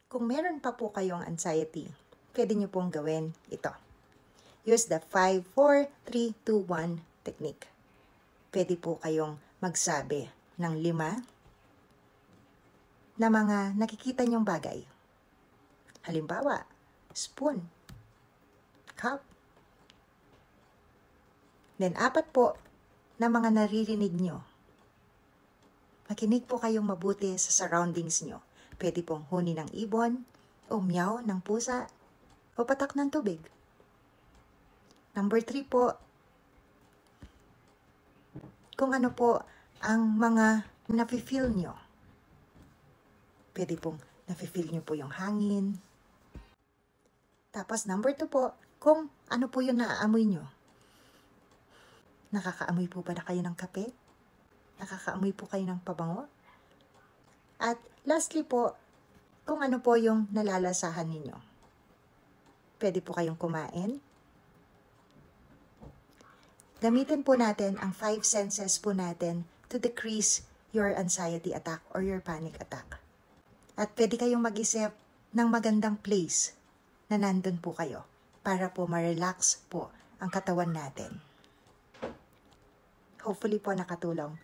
Kung meron pa po kayong anxiety, pwede nyo pong gawin ito. Use the 5, 4, 3, 2, 1 technique. Pwede po kayong magsabi ng 5 na mga nakikita nyong bagay. Halimbawa, spoon, cup. Then 4 po na mga naririnig nyo. Makinig po kayong mabuti sa surroundings nyo. Pwede pong huni ng ibon, o meow ng pusa, o patak ng tubig. Number 3 po, kung ano po ang mga nafe-feel nyo. Pwede pong nafe-feel nyo po yung hangin. Tapos number 2 po, kung ano po yung naaamoy nyo. Nakakaamoy po ba na kayo ng kape? Nakakaamoy po kayo ng pabango? At lastly po, kung ano po yung nalalasahan ninyo. Pwede po kayong kumain. Gamitin po natin ang 5 senses po natin to decrease your anxiety attack or your panic attack. At pwede kayong mag-isip ng magandang place na nandun po kayo para po ma-relax po ang katawan natin. Hopefully po nakatulong